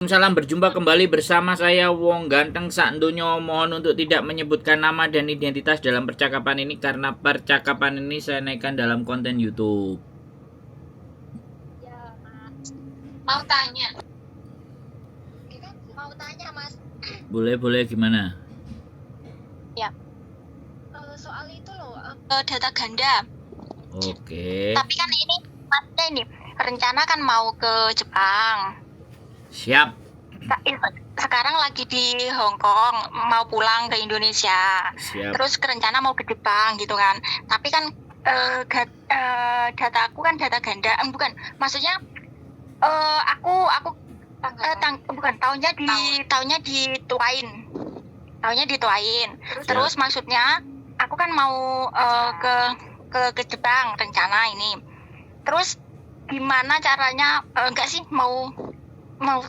Salam, berjumpa kembali bersama saya Wong Ganteng Sakdonyo. Mohon untuk tidak menyebutkan nama dan identitas dalam percakapan ini karena percakapan ini saya naikkan dalam konten YouTube. Ya, Mas. Mau tanya. Mau tanya, Mas. Boleh gimana? Ya. Soal itu loh, data ganda. Oke. Tapi kan ini Masnya ini rencana kan mau ke Jepang. Siap. Sekarang lagi di Hong Kong, mau pulang ke Indonesia. Siap. Terus rencana mau ke Jepang gitu kan. Tapi kan data aku kan data ganda. Bukan, maksudnya aku bukan tahunnya dituain. Terus maksudnya aku kan mau ke Jepang rencana ini. Terus gimana caranya? Enggak sih, mau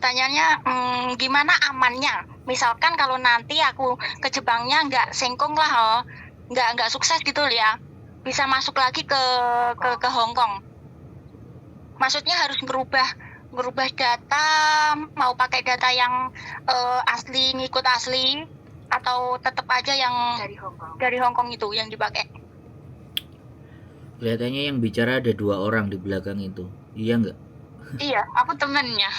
tanyanya gimana amannya? Misalkan kalau nanti aku ke Jepangnya nggak sengkong lah, nggak sukses gitu ya, bisa masuk lagi ke Hong Kong. Maksudnya harus ngerubah data, mau pakai data yang asli, ngikut asli, atau tetap aja yang dari Hong Kong itu yang dipakai? Kelihatannya yang bicara ada 2 orang di belakang itu. Iya nggak? Iya, aku temennya.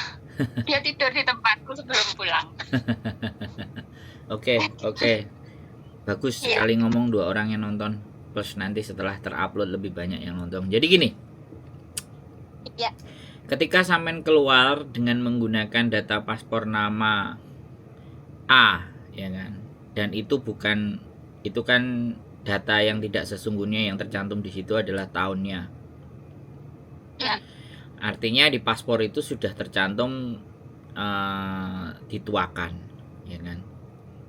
Dia tidur di tempatku sebelum pulang. Oke. Bagus Iya. sekali ngomong 2 orang yang nonton. Plus nanti setelah terupload lebih banyak yang nonton. Jadi gini. Iya. Ketika sampean keluar dengan menggunakan data paspor nama A, ya kan? Dan itu kan data yang tidak sesungguhnya, yang tercantum di situ adalah tahunnya. Ya. Artinya di paspor itu sudah tercantum dituakan, ya kan?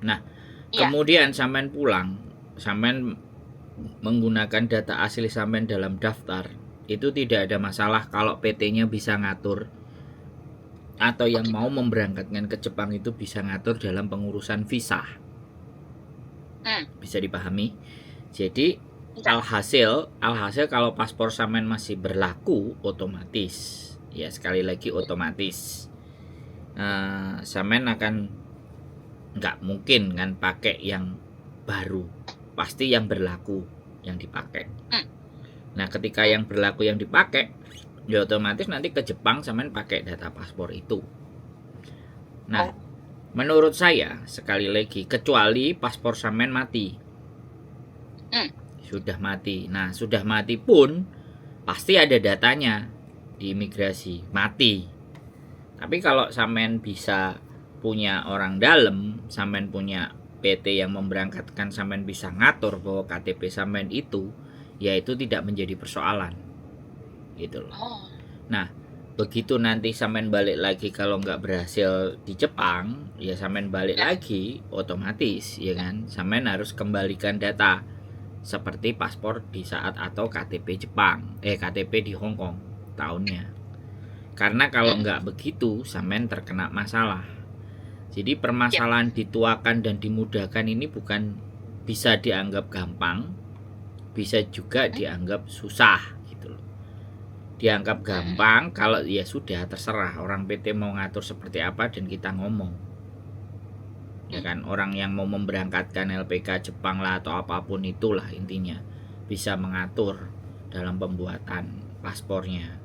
Nah, Ya. kemudian sampean pulang, sampean menggunakan data asli sampean dalam daftar, itu tidak ada masalah kalau PT-nya bisa ngatur, atau yang mau memberangkatkan ke Jepang itu bisa ngatur dalam pengurusan visa. Bisa dipahami? Jadi alhasil kalau paspor sampean masih berlaku, otomatis, ya sekali lagi otomatis, sampean akan nggak mungkin kan pakai yang baru, pasti yang berlaku yang dipakai. Nah, ketika yang berlaku yang dipakai, ya otomatis nanti ke Jepang sampean pakai data paspor itu. Nah, menurut saya sekali lagi, kecuali paspor sampean mati. Sudah mati. Nah, sudah mati pun pasti ada datanya di imigrasi, mati. Tapi kalau sampean bisa punya orang dalam, sampean punya PT yang memberangkatkan, sampean bisa ngatur bahwa KTP sampean itu, ya itu tidak menjadi persoalan. Gitu loh. Nah, begitu nanti sampean balik lagi, kalau nggak berhasil di Jepang, ya sampean balik lagi, otomatis ya kan, sampean harus kembalikan data seperti paspor di saat atau KTP Jepang, KTP di Hong Kong tahunnya. Karena kalau nggak begitu, sampean terkena masalah. Jadi permasalahan dituakan dan dimudahkan ini bukan bisa dianggap gampang, bisa juga dianggap susah gitu loh. Dianggap gampang kalau ya sudah terserah orang PT mau ngatur seperti apa dan kita ngomong. Ya kan, orang yang mau memberangkatkan LPK Jepang lah atau apapun itulah, intinya bisa mengatur dalam pembuatan paspornya.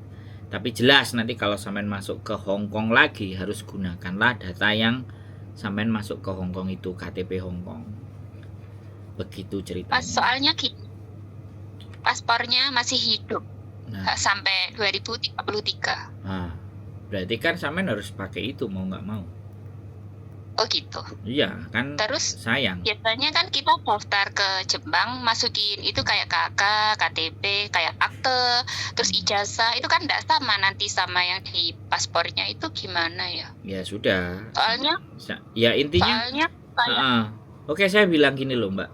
Tapi jelas nanti kalau sampean masuk ke Hong Kong lagi, harus gunakanlah data yang sampean masuk ke Hong Kong itu, KTP Hong Kong. Begitu ceritanya. Soalnya paspornya masih hidup sampai 2033. Nah, berarti kan sampean harus pakai itu mau nggak mau. Oh gitu. Iya kan. Terus sayang. Biasanya kan kita daftar ke Jepang, masukin itu kayak KK, KTP, kayak akte, terus ijazah, itu kan enggak sama nanti sama yang di paspornya, itu gimana ya? Ya sudah. Soalnya ya intinya. Oke, saya bilang gini loh Mbak.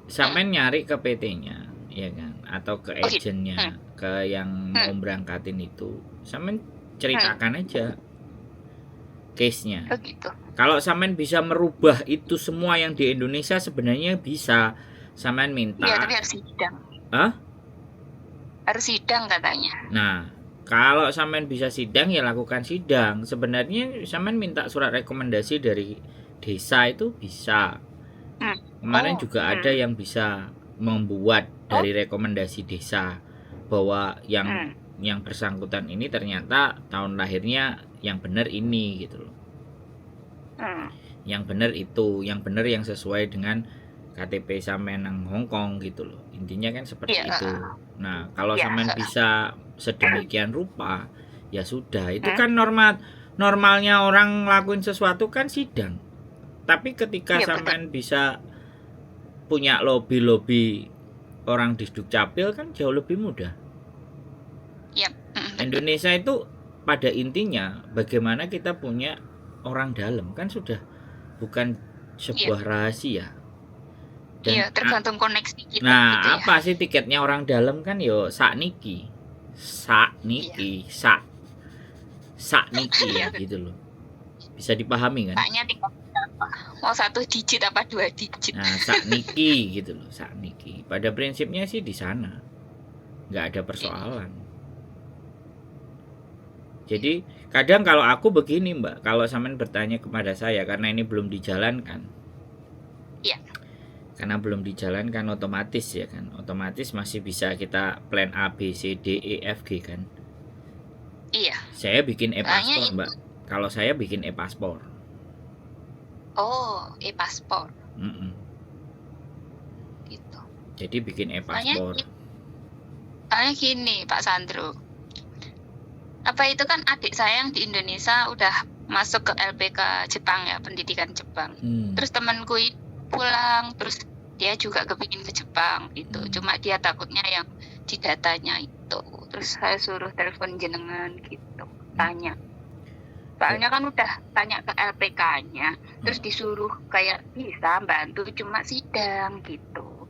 Sampean nyari ke PT-nya, ya kan, atau ke agennya, ke yang mau berangkatin itu, sampean ceritakan aja case-nya. Oh gitu. Kalau sampean bisa merubah itu semua yang di Indonesia, sebenarnya bisa. Sampean minta. Iya, tapi harus sidang. Hah? Harus sidang katanya. Nah, Kalau sampean bisa sidang ya lakukan sidang. Sebenarnya sampean minta surat rekomendasi dari desa itu bisa. Kemarin juga ada yang bisa membuat dari rekomendasi desa bahwa yang bersangkutan ini ternyata tahun lahirnya yang benar ini gitu loh. Yang benar itu, yang benar yang sesuai dengan KTP sampean nang Hongkong gitu loh. Intinya kan seperti itu. Nah, kalau sampean bisa sedemikian rupa, ya sudah. Itu kan normalnya orang ngelakuin sesuatu kan sidang. Tapi ketika sampean bisa punya lobby orang di Dukcapil kan jauh lebih mudah. Indonesia itu pada intinya bagaimana kita punya orang dalam kan sudah bukan sebuah rahasia. Dan tergantung koneksi kita. Nah, gitu apa sih tiketnya orang dalam kan yo sakniki gitu loh. Bisa dipahami kan? Saknya mau 1 digit apa 2 digit. Nah, sakniki gitu loh, sakniki. Pada prinsipnya sih di sana nggak ada persoalan. Jadi kadang kalau aku begini Mbak, kalau sampean bertanya kepada saya karena ini belum dijalankan. Karena belum dijalankan otomatis ya kan, otomatis masih bisa kita plan A, B, C, D, E, F, G kan. Saya bikin e-paspor Mbak. Kalau saya bikin e-paspor. Oh, e-paspor. Gitu. Jadi bikin e-paspor. Soalnya gini Pak Sandro. Apa itu kan adik saya yang di Indonesia udah masuk ke LPK Jepang ya, pendidikan Jepang. Terus temanku pulang, terus dia juga kepingin ke Jepang itu. Cuma dia takutnya yang di datanya itu. Terus saya suruh telepon jenengan gitu, tanya. Soalnya kan udah tanya ke LPK-nya, terus disuruh kayak bisa bantu cuma sidang gitu.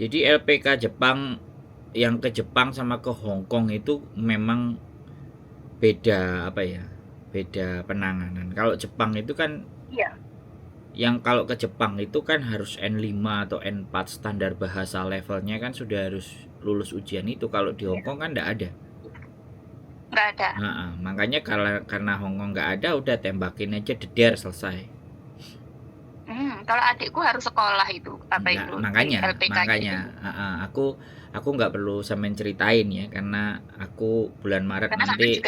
Jadi LPK Jepang yang ke Jepang sama ke Hong Kong itu memang beda apa ya? Beda penanganan. Kalau Jepang itu kan yang kalau ke Jepang itu kan harus N5 atau N4 standar bahasa levelnya kan sudah harus lulus ujian itu. Kalau di Hong Kong kan enggak ada. Enggak ada. Makanya karena Hong Kong enggak ada, udah tembakin aja deder selesai. Kalau adikku harus sekolah itu apa itu? Makanya aku nggak perlu sampean ceritain ya, karena aku bulan Maret nanti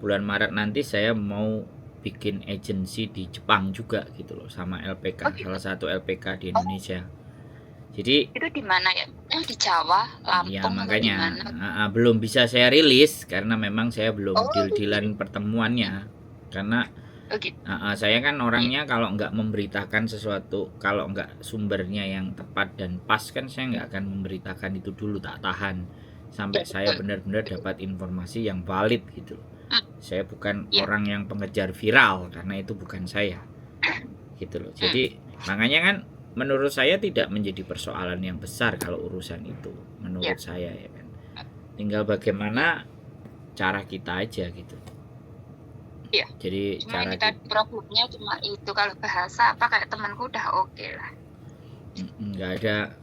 bulan Maret nanti saya mau bikin agensi di Jepang juga gitu loh, sama LPK, salah satu LPK di Indonesia. Jadi itu di mana ya? Di Jawa, Lampung. Ya makanya belum bisa saya rilis karena memang saya belum deal-dealan pertemuannya. Karena saya kan orangnya kalau nggak memberitakan sesuatu, kalau nggak sumbernya yang tepat dan pas kan saya nggak akan memberitakan itu dulu, tak tahan sampai saya benar-benar dapat informasi yang valid gitu. Saya bukan orang yang pengejar viral karena itu bukan saya gitu loh. Jadi makanya kan menurut saya tidak menjadi persoalan yang besar kalau urusan itu menurut saya ya kan. Tinggal bagaimana cara kita aja gitu. Jadi cuma kita problemnya cuma itu, kalau bahasa apa kayak temanku udah oke lah.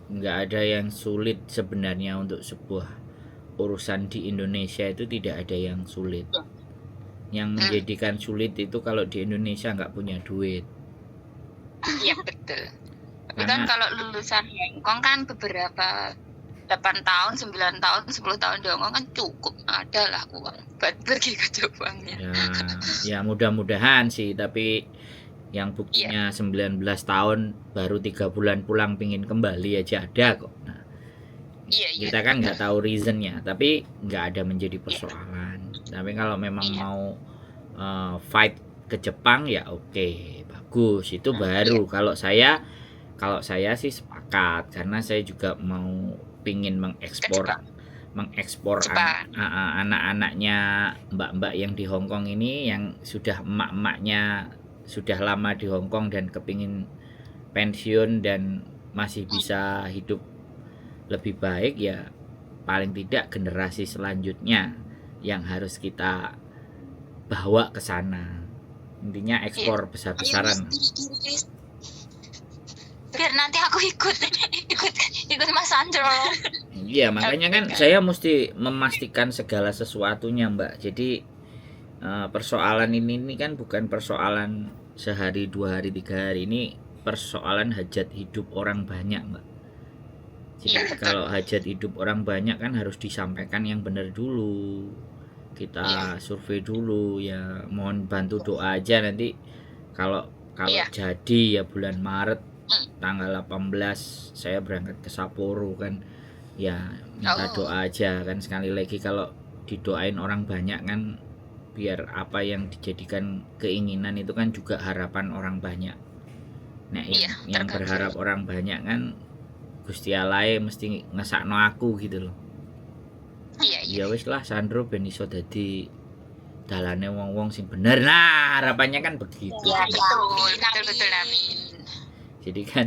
Nggak ada yang sulit sebenarnya untuk sebuah urusan di Indonesia, itu tidak ada yang sulit. Yang menjadikan sulit itu kalau di Indonesia nggak punya duit. Iya betul. Tapi kan kalau lulusan Hongkong kan beberapa 8 tahun, 9 tahun, 10 tahun di Hongkong kan cukup, ada lah uang buat pergi ke Jepangnya. Ya mudah-mudahan sih, tapi yang buktinya 19 tahun baru 3 bulan pulang pingin kembali aja ada kok. Nah, kita kan nggak tahu reasonnya, tapi nggak ada menjadi persoalan. Tapi kalau memang mau fight ke Jepang ya oke, bagus, itu baru. Kalau saya sih sepakat, karena saya juga mau pingin mengekspor anak-anaknya mbak-mbak yang di Hongkong ini, yang sudah emak-emaknya sudah lama di Hongkong dan kepingin pensiun dan masih bisa hidup lebih baik, ya paling tidak generasi selanjutnya yang harus kita bawa ke sana. Intinya ekspor besar-besaran. Biar nanti aku ikut Mas Sandro. Iya, makanya kan saya mesti memastikan segala sesuatunya, Mbak. Jadi persoalan ini kan bukan persoalan sehari, 2 hari, 3 hari. Ini persoalan hajat hidup orang banyak, Mbak. Jadi Iya, betul. kalau hajat hidup orang banyak kan harus disampaikan yang benar dulu. Kita Iya. survei dulu ya. Mohon bantu doa aja nanti kalau Iya. jadi ya bulan Maret Mm. tanggal 18 saya berangkat ke Sapporo kan. Ya minta Oh. doa aja kan, sekali lagi kalau didoain orang banyak kan biar apa yang dijadikan keinginan itu kan juga harapan orang banyak. Nah, Iya, yang terkabul. berharap orang banyak kan Gusti Allah mesti ngesakno aku gitu loh. Iya. Ya wis lah Sandro ben iso dadi dalane wong-wong sing bener. Nah, harapannya kan begitu. Iya, betul, amin. Jadi kan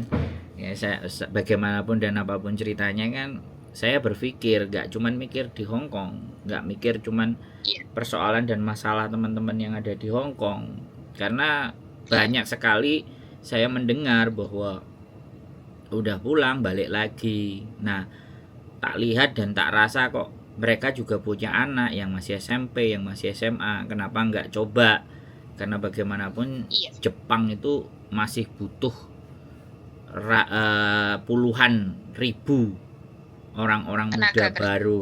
ya saya bagaimanapun dan apapun ceritanya kan saya berpikir gak cuman mikir di Hong Kong, gak mikir cuman Iya. persoalan dan masalah teman-teman yang ada di Hong Kong, karena banyak sekali saya mendengar bahwa udah pulang balik lagi. Nah, tak lihat dan tak rasa kok mereka juga punya anak yang masih SMP, yang masih SMA. Kenapa nggak coba? Karena bagaimanapun Iya. Jepang itu masih butuh puluhan ribu orang-orang muda baru,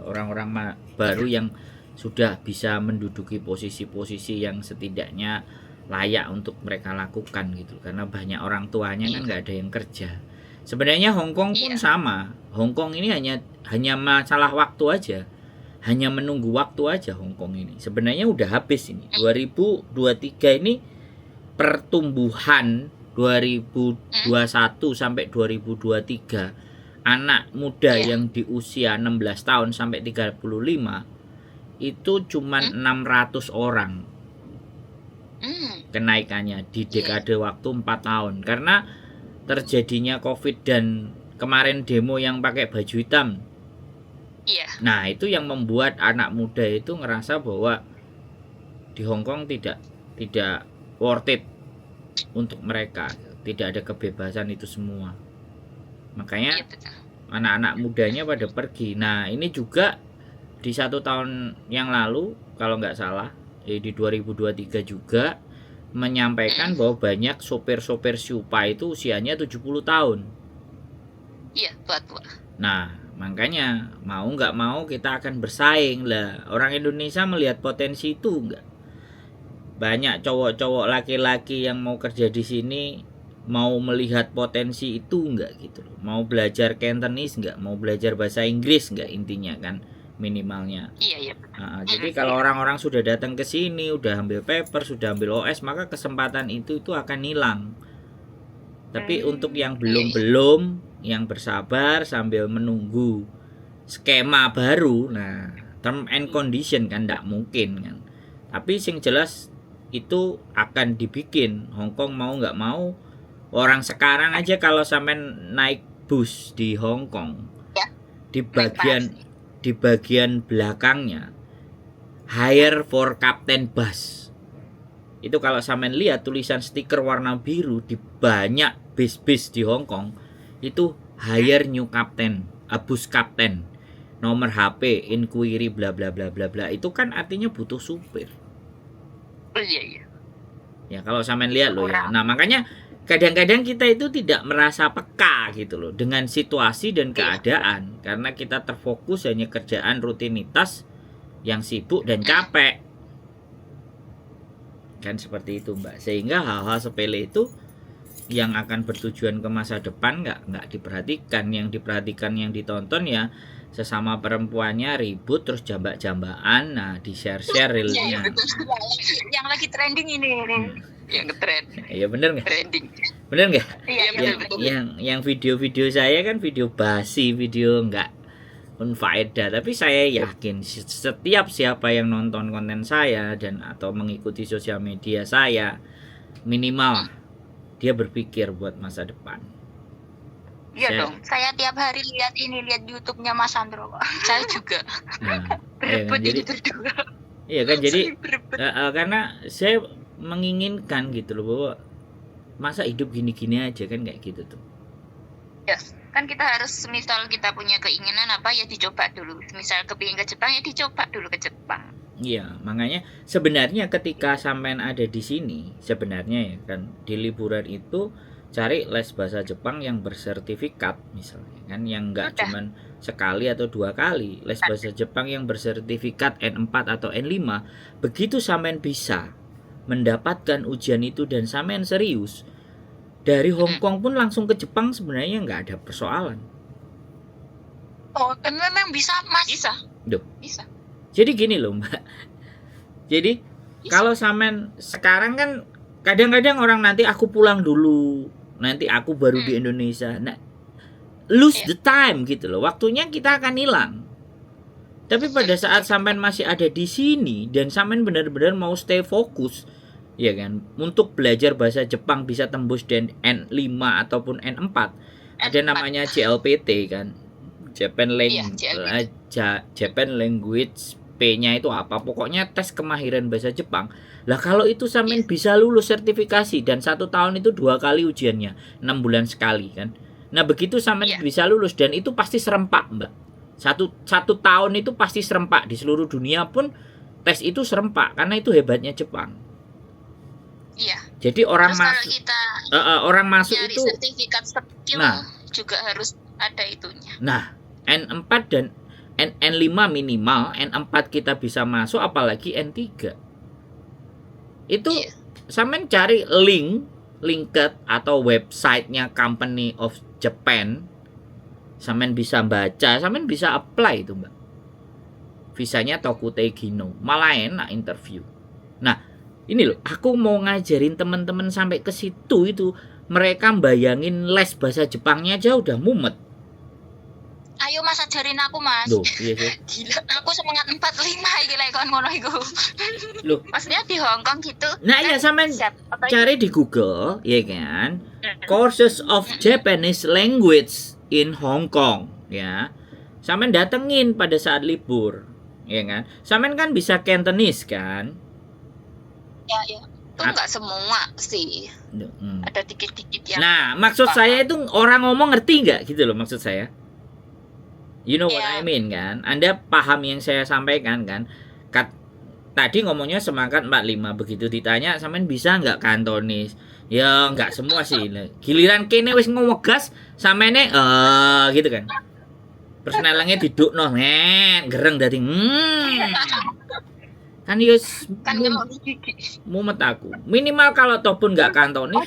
orang-orang baru yang sudah bisa menduduki posisi-posisi yang setidaknya layak untuk mereka lakukan gitu. Karena banyak orang tuanya kan nggak ada yang kerja. Sebenarnya Hong Kong pun sama. Hong Kong ini hanya masalah waktu aja. Hanya menunggu waktu aja Hong Kong ini. Sebenarnya udah habis ini. 2023 ini pertumbuhan 2021 sampai 2023 anak muda yang di usia 16 tahun sampai 35 itu cuma 600 orang kenaikannya di dekade waktu 4 tahun. Karena terjadinya COVID dan kemarin demo yang pakai baju hitam. Iya. Nah, itu yang membuat anak muda itu ngerasa bahwa di Hong Kong tidak worth it untuk mereka, tidak ada kebebasan itu semua. Makanya anak-anak mudanya pada pergi. Nah, ini juga di 1 tahun yang lalu kalau nggak salah di 2023 juga menyampaikan bahwa banyak sopir-sopir Siupa itu usianya 70 tahun. Iya, tua-tua. Nah, makanya mau nggak mau kita akan bersaing lah. Orang Indonesia melihat potensi itu enggak. Banyak cowok-cowok laki-laki yang mau kerja di sini, mau melihat potensi itu enggak gitu loh. Mau belajar Cantonese enggak, mau belajar bahasa Inggris enggak, intinya kan minimalnya. Iya. Jadi kalau orang-orang sudah datang ke sini, udah ambil paper, sudah ambil OS, maka kesempatan itu akan hilang. Tapi untuk yang belum, yang bersabar sambil menunggu skema baru, nah term and condition kan tidak mungkin kan. Tapi sing jelas itu akan dibikin. Hong Kong mau nggak mau, orang sekarang aja kalau sampai naik bus di Hong Kong, di bagian belakangnya hire for captain bus. Itu kalau sampean lihat tulisan stiker warna biru di banyak bis-bis di Hong Kong itu hire new captain, bus captain, nomor HP, inquiry bla bla bla bla bla. Itu kan artinya butuh supir. Iya. Ya kalau sampean lihat loh ya. Nah, makanya kadang-kadang kita itu tidak merasa peka gitu loh dengan situasi dan keadaan, karena kita terfokus hanya kerjaan rutinitas yang sibuk dan capek. Kan seperti itu, Mbak. Sehingga hal-hal sepele itu yang akan bertujuan ke masa depan nggak diperhatikan. Yang diperhatikan, yang ditonton ya sesama perempuannya ribut terus jambak-jambakan. Nah, di-share reelnya. Yang lagi trending ini. Yang ngetrend. Iya bener nggak? Trending. Bener nggak? Iya, betul. Yang video-video saya kan video basi, video nggak unfaedah. Tapi saya yakin setiap siapa yang nonton konten saya dan atau mengikuti sosial media saya, minimal dia berpikir buat masa depan. Iya dong. Saya tiap hari lihat YouTube-nya Mas Sandro. Saya juga. Nah, berebut jadi berdua. Iya kan, jadi karena saya menginginkan gitu loh bahwa masa hidup gini-gini aja kan, kayak gitu tuh. Yes, Kan kita harus, misal kita punya keinginan apa ya dicoba dulu. Misal kepingin ke Jepang ya dicoba dulu ke Jepang. Iya, makanya sebenarnya ketika sampean ada di sini, sebenarnya ya kan di liburan itu cari les bahasa Jepang yang bersertifikat misalnya kan, yang enggak Udah. cuman sekali atau 2 kali. Les bahasa Jepang yang bersertifikat N4 atau N5, begitu sampean bisa mendapatkan ujian itu dan sampean serius, dari Hong Kong pun langsung ke Jepang sebenarnya nggak ada persoalan. Oh, memang bisa, Mas. Bisa. Duh. Bisa. Jadi gini loh Mbak. Jadi Bisa. kalau sampean sekarang kan kadang-kadang orang nanti aku pulang dulu, nanti aku baru di Indonesia. Nah, lose the time gitu loh. Waktunya kita akan hilang. Tapi pada saat sampean masih ada di sini dan sampean benar-benar mau stay fokus, ya kan, untuk belajar bahasa Jepang bisa tembus dan N5 ataupun N4. Ada namanya JLPT kan. Japan Language P-nya itu apa? Pokoknya tes kemahiran bahasa Jepang. Lah kalau itu sampean bisa lulus sertifikasi dan 1 tahun itu 2 kali ujiannya, 6 bulan sekali kan. Nah begitu sampean bisa lulus dan itu pasti serempak Mbak. Satu tahun itu pasti serempak, di seluruh dunia pun tes itu serempak karena itu hebatnya Jepang. Iya. Jadi orang Terus masuk, kalau kita orang masuk nyari itu sertifikat skill juga harus ada itunya. Nah, N4 dan N5 minimal, N4 kita bisa masuk, apalagi N3. Itu sampean cari linked atau websitenya Company of Japan, sampean bisa baca, sampean bisa apply itu Mbak. Visanya Tokutei Gino, malah enak interview. Nah, ini loh, aku mau ngajarin teman-teman sampai ke situ itu, mereka bayangin les bahasa Jepangnya aja udah mumet. Ayo Mas ajarin aku Mas. Loh, iya sih. Gila, aku semangat 45 iki lek kon ngono iku. Loh, maksudnya di Hong Kong gitu. Nah, ya sampean cari di Google, ya kan? Courses of Japanese language in Hong Kong, ya. Sampean datengin pada saat libur, ya kan? Sampean kan bisa Cantonese kan? Ya. Itu enggak semua sih. Ada dikit-dikit yang. Nah, maksud saya itu orang ngomong ngerti nggak gitu loh maksud saya. You know what I mean kan? Anda paham yang saya sampaikan kan? Tadi ngomongnya semangat 45, begitu ditanya sampean bisa nggak Kantonis? Ya nggak semua sih. Giliran kene wis ngomong gas samene gitu kan. Persnelengnya didukno men, gereng dadi kan yus kan mumet aku. Minimal kalau toh pun nggak Kantonis.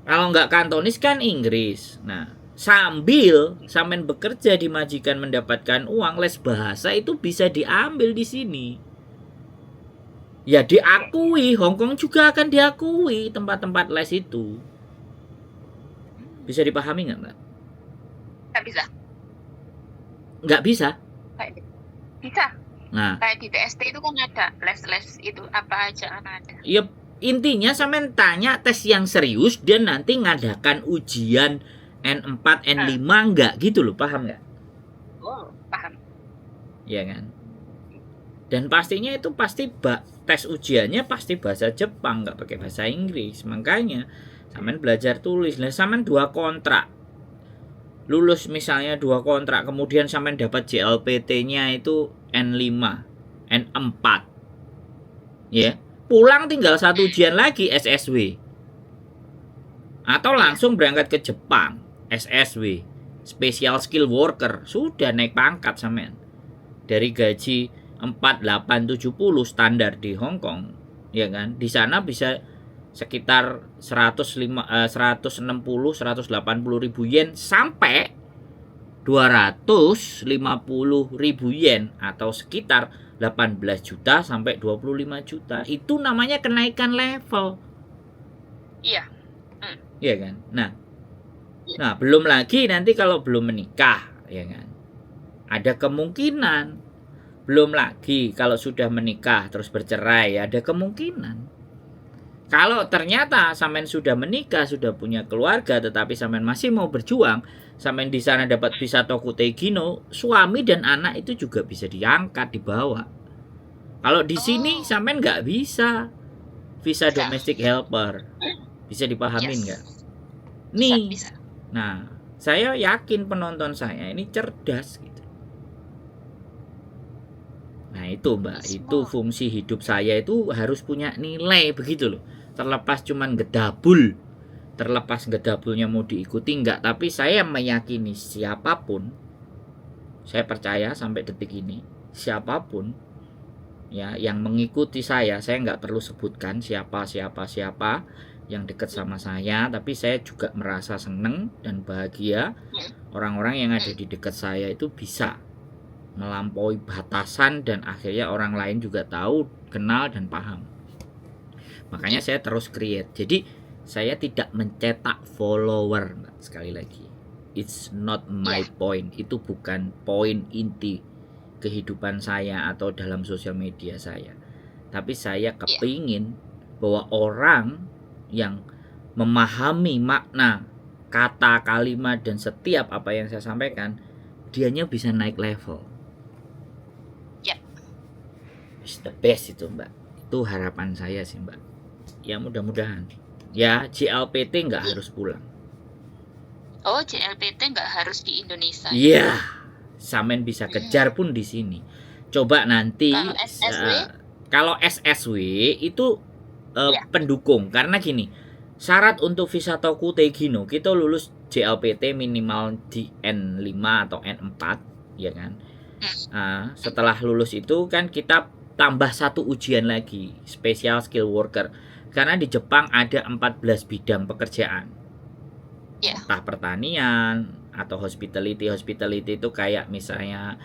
Kalau nggak Kantonis kan Inggris. Nah, sambil sampean bekerja di majikan mendapatkan uang, les bahasa itu bisa diambil di sini. Ya diakui, Hong Kong juga akan diakui tempat-tempat les itu. Bisa dipahami nggak Mbak? Nggak bisa. Nggak bisa? Bisa. Nah, kayak di TST itu kan ada les-les itu apa aja kan ada. Ya intinya sampean tanya tes yang serius dan nanti ngadakan ujian N4, N5 enggak gitu loh, paham enggak? Oh, paham. Iya kan? Dan pastinya itu pasti tes ujiannya pasti bahasa Jepang, enggak pakai bahasa Inggris. Makanya sampean belajar tulis. Lah sampean 2 kontrak. Lulus misalnya 2 kontrak, kemudian sampean dapat JLPT-nya itu N5, N4. Ya, pulang tinggal 1 ujian lagi SSW. Atau langsung berangkat ke Jepang. SSW, Special Skill Worker, sudah naik pangkat sampean. Dari gaji 4870 standar di Hong Kong, ya kan? Di sana bisa sekitar 160 180 ribu yen sampai 250 ribu yen atau sekitar 18 juta sampai 25 juta. Itu namanya kenaikan level. Iya. Iya kan? Nah, belum lagi nanti kalau belum menikah, ya kan? Ada kemungkinan. Belum lagi kalau sudah menikah terus bercerai, ada kemungkinan. Kalau ternyata sampean sudah menikah, sudah punya keluarga, tetapi sampean masih mau berjuang, sampean di sana dapat visa Tokutei Gino, suami dan anak itu juga bisa diangkat, dibawa. Kalau di sini sampean nggak bisa visa domestic helper. Bisa dipahamin nggak? Nih. Bisa. Nah, Saya yakin penonton saya ini cerdas gitu. Nah itu Mbak, itu fungsi hidup saya itu harus punya nilai begitu loh. Terlepas cuman gedabul, terlepas gedabulnya mau diikuti enggak, tapi saya meyakini siapapun, saya percaya sampai detik ini, siapapun ya yang mengikuti saya nggak perlu sebutkan siapa yang dekat sama saya, tapi saya juga merasa seneng dan bahagia orang-orang yang ada di dekat saya itu bisa melampaui batasan dan akhirnya orang lain juga tahu, kenal dan paham. Makanya saya terus create. Jadi saya tidak mencetak follower, sekali lagi. It's not my point. Itu bukan poin inti kehidupan saya atau dalam sosial media saya. Tapi saya kepingin bahwa orang yang memahami makna kata, kalimat dan setiap apa yang saya sampaikan, dianya bisa naik level. It's the best itu Mbak. Itu harapan saya sih Mbak. Ya mudah-mudahan. Ya JLPT nggak harus pulang. Oh, JLPT nggak harus di Indonesia. Iya, Samen bisa kejar pun di sini. Coba nanti kalau SSW itu pendukung, karena gini, syarat untuk visa Tokutei-Gino kita lulus JLPT minimal di N5 atau N4, ya kan? Setelah lulus itu kan kita tambah satu ujian lagi, special skill worker, karena di Jepang ada 14 bidang pekerjaan. Entah pertanian atau hospitality itu kayak misalnya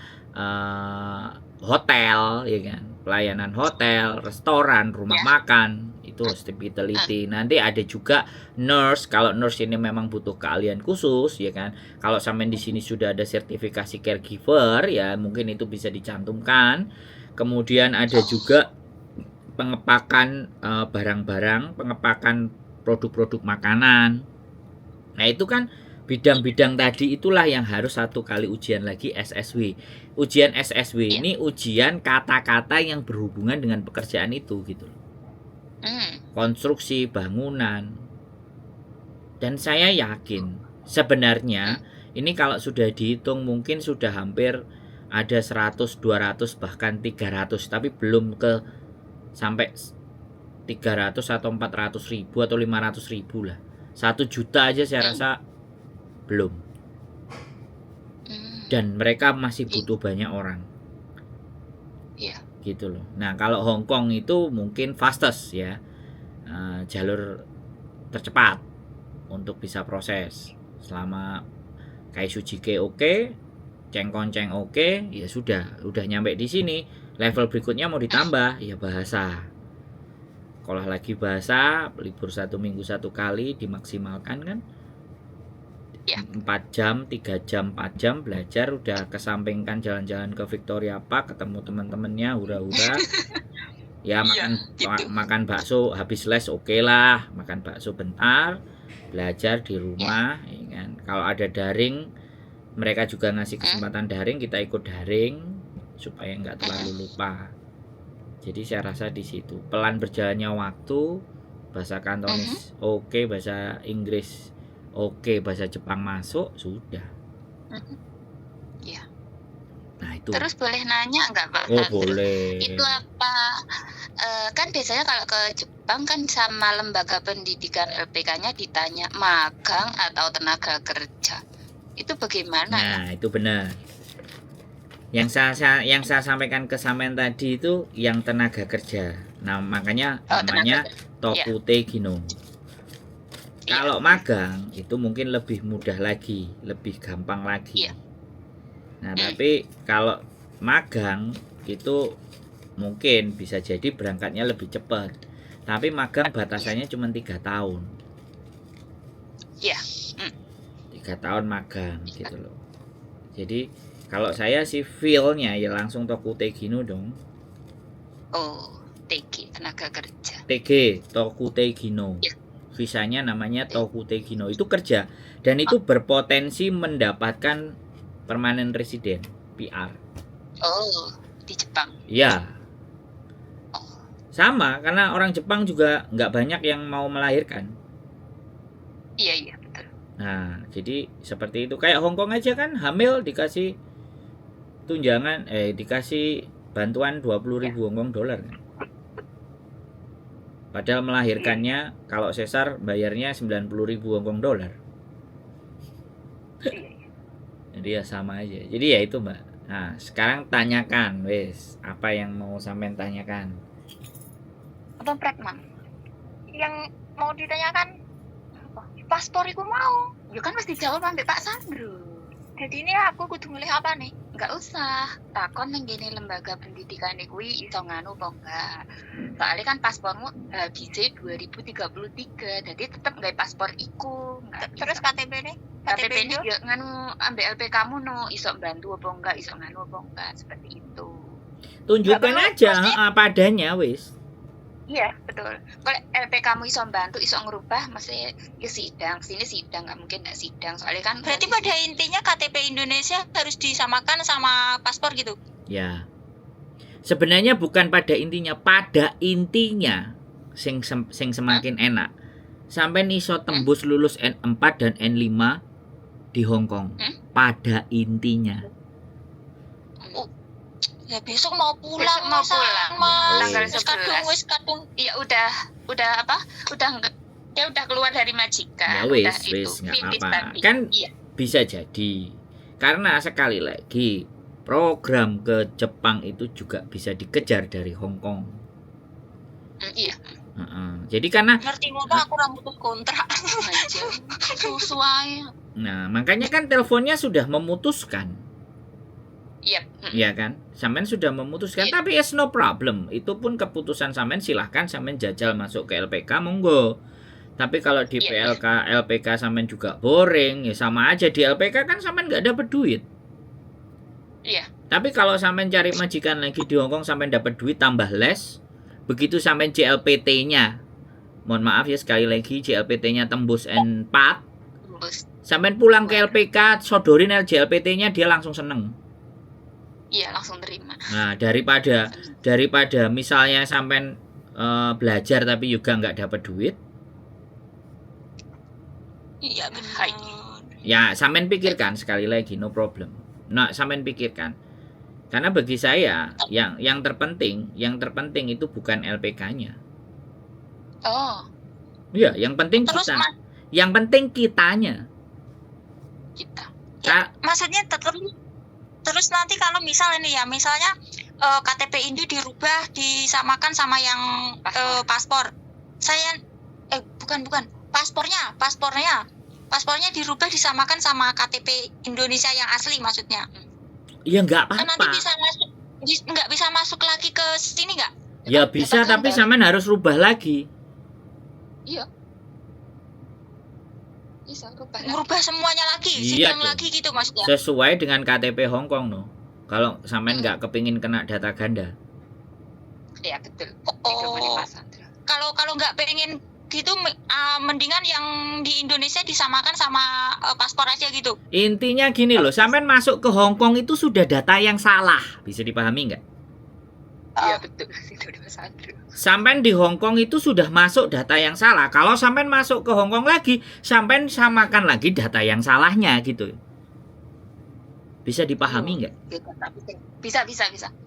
hotel, ya kan, pelayanan hotel, restoran, rumah makan, itu hospitality. Nanti ada juga nurse, kalau nurse ini memang butuh keahlian khusus, ya kan. Kalau sampai di sini sudah ada sertifikasi caregiver, ya mungkin itu bisa dicantumkan. Kemudian ada juga pengepakan barang-barang, pengepakan produk-produk makanan. Nah itu kan bidang-bidang tadi itulah yang harus satu kali ujian lagi SSW. Ujian SSW ini ujian kata-kata yang berhubungan dengan pekerjaan itu gitu. Konstruksi, bangunan. Dan saya yakin sebenarnya ini kalau sudah dihitung mungkin sudah hampir ada 100, 200 bahkan 300, tapi belum ke sampai 300 atau 400 ribu atau 500 ribu lah. 1 juta aja saya rasa belum. Dan mereka masih butuh banyak orang. Gitu loh. Nah, kalau Hong Kong itu mungkin fastest ya. Jalur tercepat untuk bisa proses. Selama kayak Sujike oke, Cengkonceng oke, ya sudah nyampe di sini. Level berikutnya mau ditambah ya bahasa. Sekolah lagi bahasa, libur 1 minggu 1 kali dimaksimalkan kan. 4 jam, 3 jam, 4 jam belajar, udah kesampingkan jalan-jalan ke Victoria Park, ketemu teman-temannya, hura-hura. Ya makan bakso habis les oke lah, makan bakso bentar, belajar di rumah, ya kan. Kalau ada daring, mereka juga ngasih kesempatan daring, kita ikut daring supaya nggak terlalu lupa. Jadi saya rasa di situ pelan berjalannya waktu, bahasa Kantonis oke, bahasa Inggris oke, bahasa Jepang masuk, sudah. Nah itu. Terus boleh nanya nggak Pak? Oh boleh. Itu apa? Kan biasanya kalau ke Jepang kan sama lembaga pendidikan LPK-nya ditanya magang atau tenaga kerja. Itu bagaimana? Nah itu benar. Yang saya sampaikan ke Samen tadi itu yang tenaga kerja. Nah makanya namanya Tokutei-Gino. Kalau magang itu mungkin lebih mudah lagi, lebih gampang lagi. Nah tapi kalau magang itu mungkin bisa jadi berangkatnya lebih cepat. Tapi magang batasannya cuma 3 tahun. 3 tahun magang gitu loh. Jadi kalau saya sih feel-nya ya langsung Tokutei-Gino dong. Oh, TG tenaga kerja. TG Tokutei-Gino. Visanya namanya Tokutei-Gino. Itu kerja dan itu berpotensi mendapatkan permanent resident PR. Oh, di Jepang. Ya. Sama karena orang Jepang juga nggak banyak yang mau melahirkan. Iya betul. Nah, jadi seperti itu. Kayak Hong Kong aja kan hamil dikasih tunjangan, dikasih bantuan 20.000 Hong Kong dolar kan. Padahal melahirkannya kalau sesar bayarnya 90.000 Hong Kong dolar. Jadi ya sama aja. Jadi ya itu Mbak. Nah, sekarang tanyakan, wes, apa yang mau sampean tanyakan? Abang Prekman, yang mau ditanyakan apa? Paspor iku mau. Ya kan mesti jawab ambek Pak Sandro. Jadi ini aku kudu milih apa nih? Enggak usah. Takon nang gini lembaga pendidikan kuwi iso nganu apa enggak. Soalnya kan paspormu habisnya 2033. Jadi tetep nggak paspor iku. Terus KTP nih? KTP ini ya nganu ambek LP kamu no iso bantu apa enggak, iso nganu apa enggak, seperti itu. Tunjukkan aja apa adanya wis. Iya betul. Kalau LP kamu iso bantu, iso ngerubah, maksudnya ya sidang, sini sidang, nggak mungkin nggak sidang. Soalnya kan. Berarti pada intinya KTP Indonesia harus disamakan sama paspor gitu. Ya. Sebenarnya bukan pada intinya sing semakin enak. Sampai iso tembus lulus N4 dan N5 di Hong Kong. Pada intinya. Ya besok mau pulang, tanggal 11. Kadung ya udah apa? Udah keluar dari majikan. Ya wis nggak apa-apa. Kan bisa jadi. Karena sekali lagi program ke Jepang itu juga bisa dikejar dari Hong Kong. Iya. Jadi karena ngerti apa aku rambut kontrak aja. Sesuai. Nah, makanya kan teleponnya sudah memutuskan. Iya kan? Sampean sudah memutuskan, tapi it's no problem. Itu pun keputusan sampean, silahkan sampean jajal masuk ke LPK monggo. Tapi kalau di PLK, LPK sampean juga boring, ya sama aja di LPK kan sampean nggak dapat duit. Iya. Tapi kalau sampean cari majikan lagi di Hongkong sampean dapat duit tambah les. Begitu sampean JLPT-nya, mohon maaf ya sekali lagi JLPT-nya tembus N4. Sampean pulang ke LPK, sodorin JLPT-nya, dia langsung seneng. Iya, langsung terima. Nah, daripada misalnya sampean belajar tapi juga nggak dapat duit. Iya, benar. Ya, sampean pikirkan sekali lagi, no problem. Nah, sampean pikirkan. Karena bagi saya yang terpenting itu bukan LPK-nya. Oh. Iya, yang penting terus kita. Yang penting kitanya. Kita. Ya, maksudnya terus nanti kalau misalnya KTP Indo dirubah disamakan sama yang paspor. Bukan paspornya dirubah disamakan sama KTP Indonesia yang asli maksudnya. Ya nggak apa-apa. Nanti nggak bisa masuk lagi ke sini nggak? Ya bisa, tapi sampean harus rubah lagi. Iya. Bisa merubah semuanya lagi, sidang lagi gitu maksudnya. Sesuai dengan KTP Hong Kong no. Kalau sampean nggak kepingin kena data ganda. Iya betul. Kalau nggak pengen gitu, mendingan yang di Indonesia disamakan sama paspor aja gitu. Intinya gini loh, sampean masuk ke Hong Kong itu sudah data yang salah, bisa dipahami nggak? Iya betul, itu sampean di Hong Kong itu sudah masuk data yang salah. Kalau sampean masuk ke Hong Kong lagi, sampean samakan lagi data yang salahnya gitu. Bisa dipahami nggak? Bisa.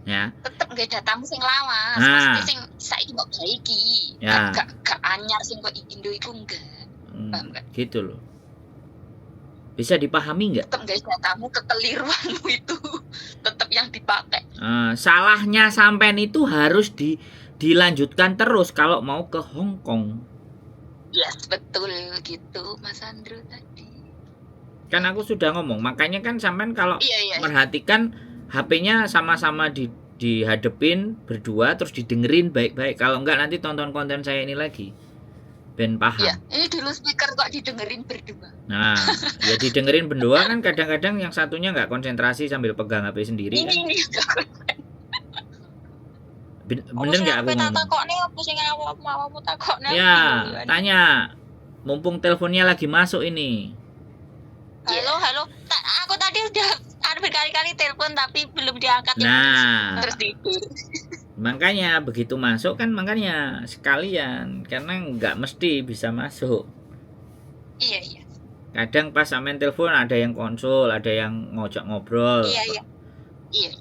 Ya. Tetep nggak datamu sing lawas, mesti sing saiki mbok gawe iki. Ya. Gak anyar sing kok Indo iku enggak. Paham enggak? Gitu loh. Bisa dipahami nggak? Tetep nggak datamu, kekeliruanmu itu tetep yang dipakai. Salahnya sampean itu harus dilanjutkan terus kalau mau ke Hong Kong. Yes, betul gitu Mas Andrew tadi. Kan aku sudah ngomong, makanya kan sampean kalau merhatikan HP-nya sama-sama dihadepin berdua terus didengerin baik-baik. Kalau enggak nanti tonton konten saya ini lagi. Ben paham. Iya, ini dulu speaker kok didengerin berdua. Nah, ya didengerin berdua kan kadang-kadang yang satunya enggak konsentrasi sambil pegang HP sendiri kan. Ini bener enggak aku ngomong? Ya, tanya. Mumpung teleponnya lagi masuk ini. Halo. Aku tadi udah berkali-kali telepon tapi belum diangkat. Nah, terus tidur. Makanya begitu masuk kan makanya sekalian karena nggak mesti bisa masuk. Iya. Kadang pas sampean telepon ada yang konsul, ada yang ngojok ngobrol. Iya.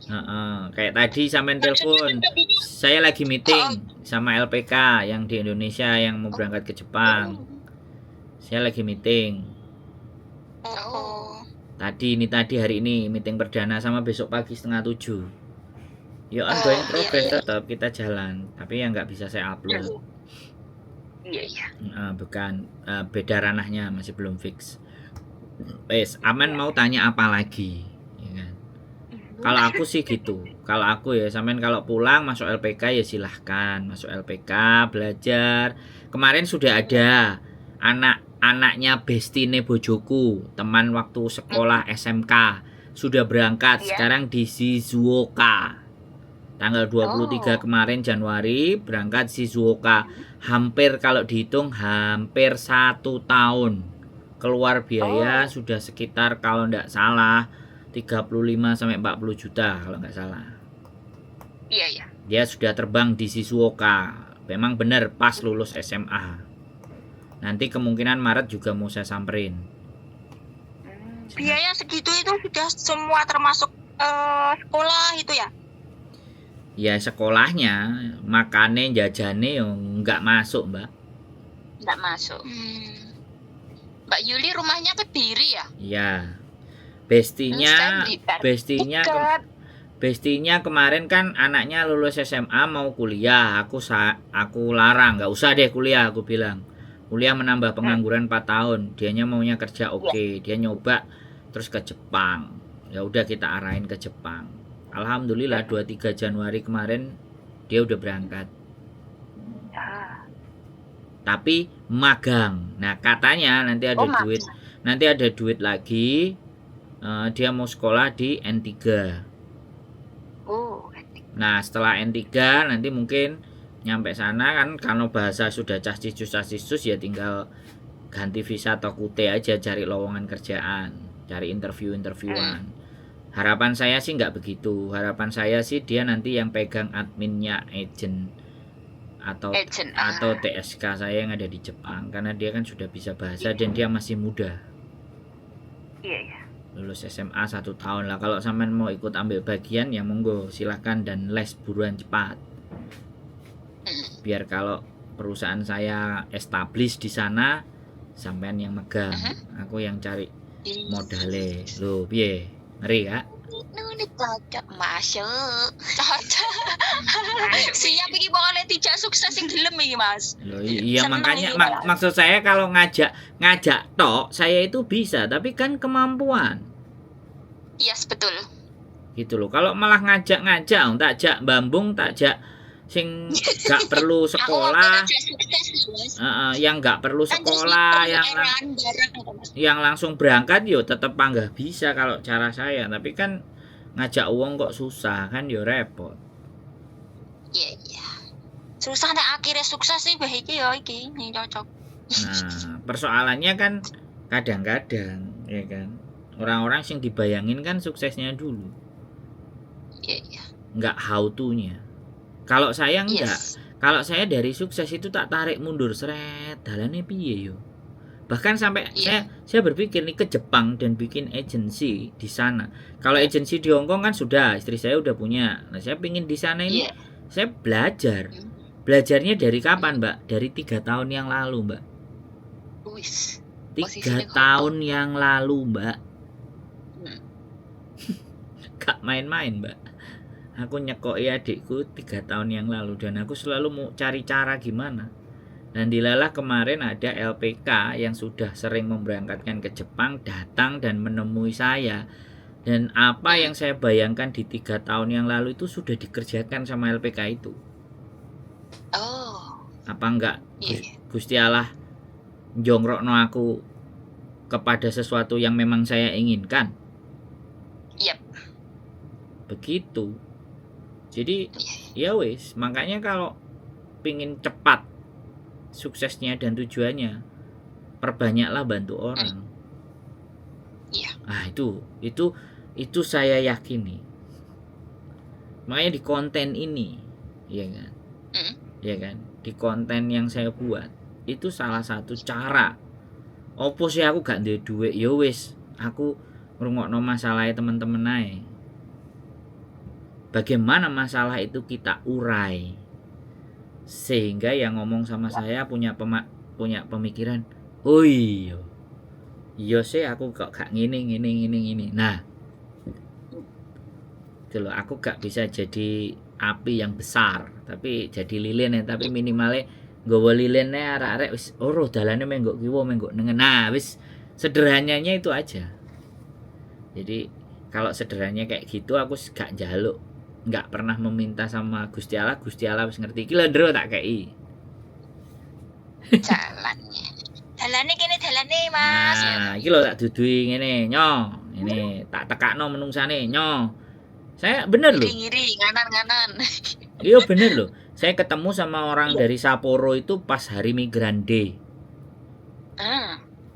Kayak tadi sampean telepon, saya lagi meeting sama LPK yang di Indonesia yang mau berangkat ke Jepang. Saya lagi meeting. Oh. Tadi hari ini meeting perdana sama besok pagi 6:30. Ya ongoing progress tetap kita jalan, tapi yang nggak bisa saya upload. Iya. Bukan beda ranahnya, masih belum fix. Wes, Aman mau tanya apa lagi? Ya kan? Kalau aku sih gitu. Kalau aku ya, sampean kalau pulang masuk LPK ya silahkan masuk LPK belajar. Kemarin sudah ada anaknya bestine bojoku, teman waktu sekolah SMK sudah berangkat. Sekarang di Shizuoka. Tanggal 23 kemarin Januari berangkat Shizuoka. Hampir kalau dihitung hampir 1 tahun. Keluar biaya sudah sekitar kalau enggak salah 35 sampai 40 juta kalau enggak salah. Iya. Dia sudah terbang di Shizuoka. Memang benar pas lulus SMA. Nanti kemungkinan Maret juga mau saya samperin. Biaya segitu itu sudah semua termasuk sekolah itu ya? Ya sekolahnya, makannya, jajane enggak masuk, Mbak. Enggak masuk. Mbak Yuli rumahnya Kediri ya? Iya. Bestinya kemarin kan anaknya lulus SMA mau kuliah. Aku larang, nggak usah deh kuliah, aku bilang. Kuliah menambah pengangguran 4 tahun. Dianya maunya kerja oke. Dia nyoba terus ke Jepang. Ya udah kita arahin ke Jepang. Alhamdulillah 23 Januari kemarin dia udah berangkat. Tapi magang. Nah, katanya nanti ada duit. Nanti ada duit lagi. Dia mau sekolah di N3. Nah, setelah N3 nanti mungkin nyampe sana kan kalau bahasa sudah cascicus ya tinggal ganti visa atau QT aja, cari lowongan kerjaan, cari interviewan. Harapan saya sih nggak begitu. Harapan saya sih dia nanti yang pegang adminnya agent atau TSK saya yang ada di Jepang, karena dia kan sudah bisa bahasa dan dia masih muda. Iya. Lulus SMA 1 tahun lah. Kalau sampean mau ikut ambil bagian ya monggo silakan, dan les buruan cepat. Biar kalau perusahaan saya establish di sana sampean yang megang, aku yang cari modale. Loh, piye? Ngeri Kak? Ini cocok masuk. Siap iki pokoknya tidak sukses sing gelem iki Mas. Loh, iya makanya maksud saya kalau ngajak tok saya itu bisa, tapi kan kemampuan. Yes, betul. Gitu loh. Kalau malah ngajak takjak bambung, takjak sing gak perlu sekolah, yang gak perlu sekolah, yang langsung berangkat yo tetep nggak bisa kalau cara saya. Tapi kan ngajak uang kok susah kan, yo repot. Iya. Susah nek akhirnya sukses sih bah iki ya iki yang cocok. Nah, persoalannya kan kadang-kadang ya kan orang-orang sing dibayangin kan suksesnya dulu. Iya. Nggak how to-nya. Kalau saya enggak. Kalau saya dari sukses itu tak tarik mundur seret, dalane piye yo. Bahkan sampai saya berpikir nih ke Jepang dan bikin agensi di sana. Kalau agensi di Hongkong kan sudah, istri saya udah punya. Nah, saya pingin di sana ini saya belajar. Belajarnya dari kapan, Mbak? Dari 3 tahun yang lalu, Mbak. 3 tahun yang lalu, Mbak. Gak main-main, Mbak. Aku nyekoi adikku 3 tahun yang lalu, dan aku selalu mau cari cara gimana. Dan dilalah kemarin ada LPK yang sudah sering memberangkatkan ke Jepang datang dan menemui saya. Dan apa yang saya bayangkan di 3 tahun yang lalu itu sudah dikerjakan sama LPK itu. Apa enggak Gusti Allah jongrokno aku kepada sesuatu yang memang saya inginkan? Begitu. Jadi ya wis, makanya kalau pingin cepat suksesnya dan tujuannya, perbanyaklah bantu orang. Itu saya yakini. Makanya di konten ini, ya kan, di konten yang saya buat itu salah satu cara Opo sih aku gak duwe duit? Ya wis, aku ngrungokno masalahe teman-teman ae. Bagaimana masalah itu kita urai sehingga yang ngomong sama saya punya pemikiran, oh iya sih aku kok gak ngene. Nah itu loh, aku gak bisa jadi api yang besar tapi jadi lilin ya, tapi minimalnya nggawa lilinnya arek-arek wis ora dalane menggok kiwa menggok nengen. Nah wis sederhananya itu aja. Jadi kalau sederhananya kayak gitu aku gak njaluk, nggak pernah meminta sama Gusti Allah wis ngerti iki lho ndro tak kei. Dalane kene dalane Mas. Nah, iki lho tak dudui ngene, nyo. Ini tak tekakno menungsane, nyo. Saya bener loh. Ngiri nganan. Iya bener loh. Saya ketemu sama orang dari Sapporo itu pas hari Migran Day.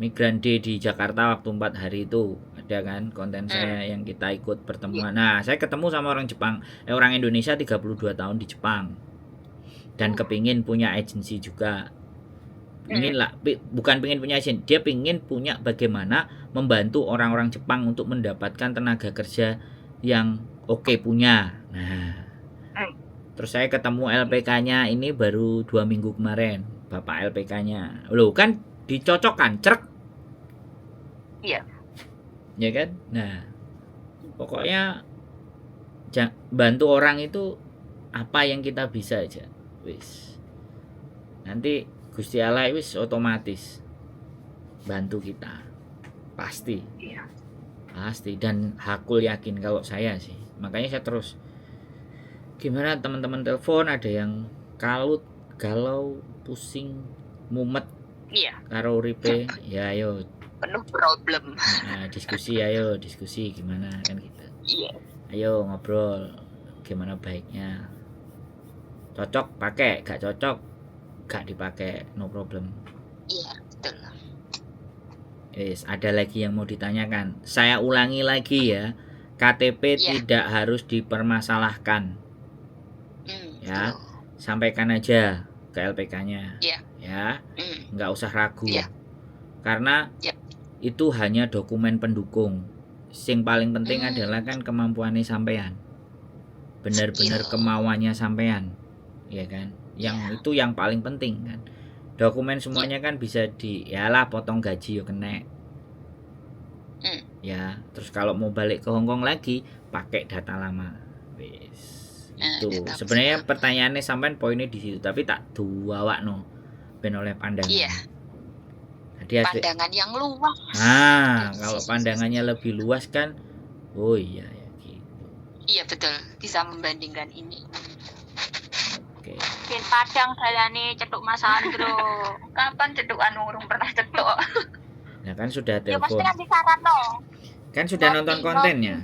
Migran Day di Jakarta waktu 4 hari itu. Ada kan konten saya yang kita ikut pertemuan. Nah, saya ketemu sama orang Jepang, orang Indonesia 32 tahun di Jepang. Dan kepingin punya agensi juga. Bukan pingin punya agensi, dia pingin punya bagaimana membantu orang-orang Jepang untuk mendapatkan tenaga kerja yang oke punya. Nah, terus saya ketemu LPK-nya ini baru 2 minggu kemarin, Bapak LPK-nya. Loh, kan dicocokkan, cerek. Iya. Ya kan? Nah, pokoknya bantu orang itu apa yang kita bisa aja. Wis. Nanti Gusti Allah wis otomatis bantu kita. Pasti. Iya. Pasti, dan hakul yakin kalau saya sih. Makanya saya terus gimana teman-teman telepon ada yang kalut, galau, pusing, mumet. Iya. Karo uripe, ya ayo Penuh problem. Nah, diskusi gimana kan gitu. Iya. Ayo ngobrol gimana baiknya. Cocok pakai, gak cocok gak dipakai, no problem. Iya, betul. Yes, ada lagi yang mau ditanyakan. Saya ulangi lagi ya. KTP tidak harus dipermasalahkan. Ya. Betul. Sampaikan aja ke LPK-nya. Iya. Ya. Nggak usah ragu. Iya. Karena itu hanya dokumen pendukung. Yang paling penting adalah kan kemampuannya sampean. Benar-benar kemauannya sampean. Ya kan? Yang itu yang paling penting kan. Dokumen semuanya kan bisa potong gaji yo kena. Ya, terus kalau mau balik ke Hongkong lagi pakai data lama. Wis. Itu sebenarnya pertanyaannya sampean poinnya di situ, tapi tak duawakno ben oleh pandangan. Iya. Jadi pandangan yang luas. Nah, kalau pandangannya lebih luas kan, oh iya ya gitu. Iya betul, bisa membandingkan ini. Oke. Kin Padang dalane cetuk Mas Andro. Kapan cetukan urung pernah cetuk? Nah kan sudah telepon. Ya pasti kan disaratno. Kan sudah nonton kontennya.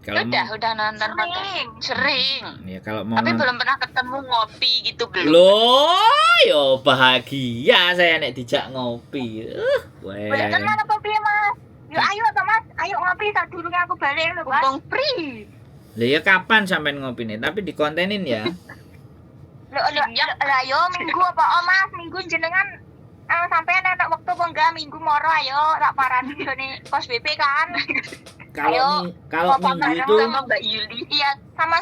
Kalau udah nonton konten sering. Ya kalau mau tapi belum pernah ketemu ngopi gitu belum. Loh, yo bahagia saya nek dijak ngopi. Boleh kenal apa piye Mas? Yo ayo to Mas, ayo ngopi sak durunge aku balik lho Mas. Wong free. Lah ya kapan sampean ngopine? Tapi dikontenin ya. Lah yo minggu apa Mas? Minggu jenengan sampean enak waktu apa enggak minggu moro ayo tak parani ngene kos BP kan. Kalau minggu itu sama Mbak Yuli. Iya, sama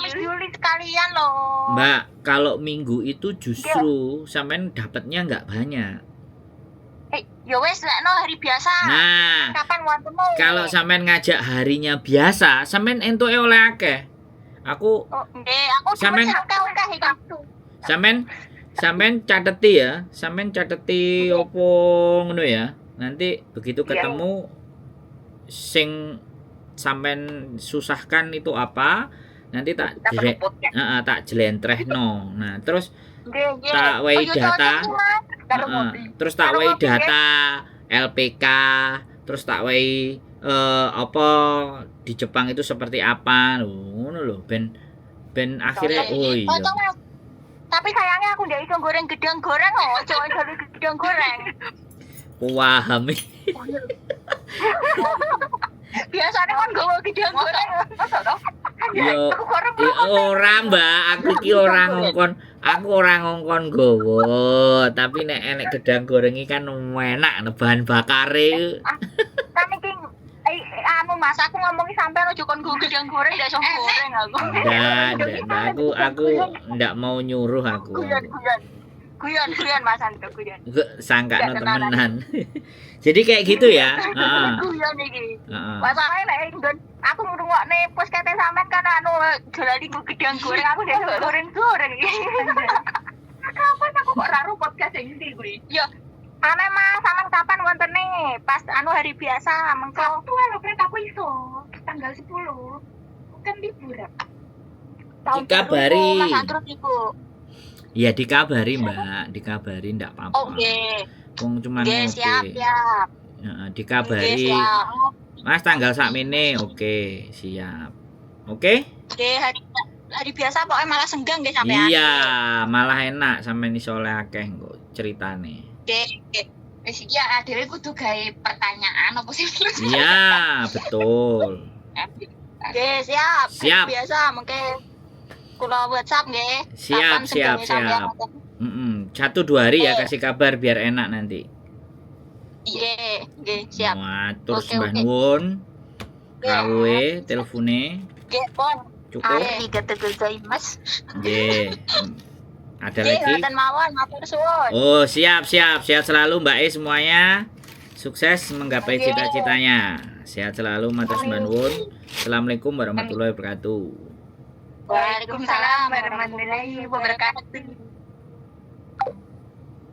Miss Yuli sekalian loh. Mbak, kalau minggu itu justru sampean dapatnya enggak banyak. Ya wes lekno hari biasa. Nah, kapan wantemu? Kalau sampean ngajak harinya biasa, sampean entuke oleh akeh. Aku aku sampean akeh itu. Sampean cateti ya, sampean cateti opo ngono ya. Nanti begitu ketemu sing sampean susahkan itu apa, nanti tak jelentrehno. Nah, terus tak wehi data. Terus tak wehi data LPK, terus tak wehi apa di Jepang itu seperti apa. Ngono lho, ben akhirnya oh iya. Tapi sayangnya aku ndak iso goreng gedang goreng loh, jangan jadi gedang goreng. Pahami. Biasanya kan gowo gedang goreng. Yo, Aku korek ora Mbak, aku ora ngongkon gowo, tapi nek enek gedang goreng iki kan enak bahan bakare. kan iki anu Mas, aku ngomongi sampean ojo kon gedang goreng ndak iso goreng aku. Ndak, aku ndak mau nyuruh aku. Guyon Mas Anto guyon. Sangka temenan. Jadi kayak gitu ya. Heeh. Guyon iki. Heeh. Masalahnya nek nggon aku ngrungokne podcast sampean kan anu dolani gedang goreng aku ndak goreng iki. Kapan aku kok raru podcast sing ndi kuwi? Yo ane Mas, sampean kapan wontene? Pas anu hari biasa mengko. Sabtu lho Pret aku iso. Tanggal 10. Kan liburan. Dikabari. Mas Antro iku. Ya dikabari Mbak, dikabari ndak apa-apa. Oke. Wong cuman Oke, siap. Heeh, dikabari. Siap. Mas tanggal sakmene, oke, siap. Oke? Oke, hari biasa pokoknya malah senggang nggih sampean. Iya, malah enak sampean iso oleh akeh kok ceritane. Oke. Wis iki dhewe kudu gawe pertanyaan apa sih? Iya, betul. Oke, siap. Siap. Hari biasa mungkin kula WhatsApp nggih. Siap. 1-2 hari ya kasih kabar biar enak nanti. Nggih, siap. Matur Oke, sembah oke. nuwun. Rawe telpone Nggih, pon. cukup. Arigatou gozaimasu. Nggih. Ada Nggih, lagi? ngoten mawon, matur suwun. Oh, siap. Sehat selalu Mbak E semuanya. Sukses menggapai Oke. cita-citanya. Sehat selalu, matur sembah nuwun. Assalamualaikum warahmatullahi wabarakatuh. Waalaikumsalam warahmatullahi wabarakatuh.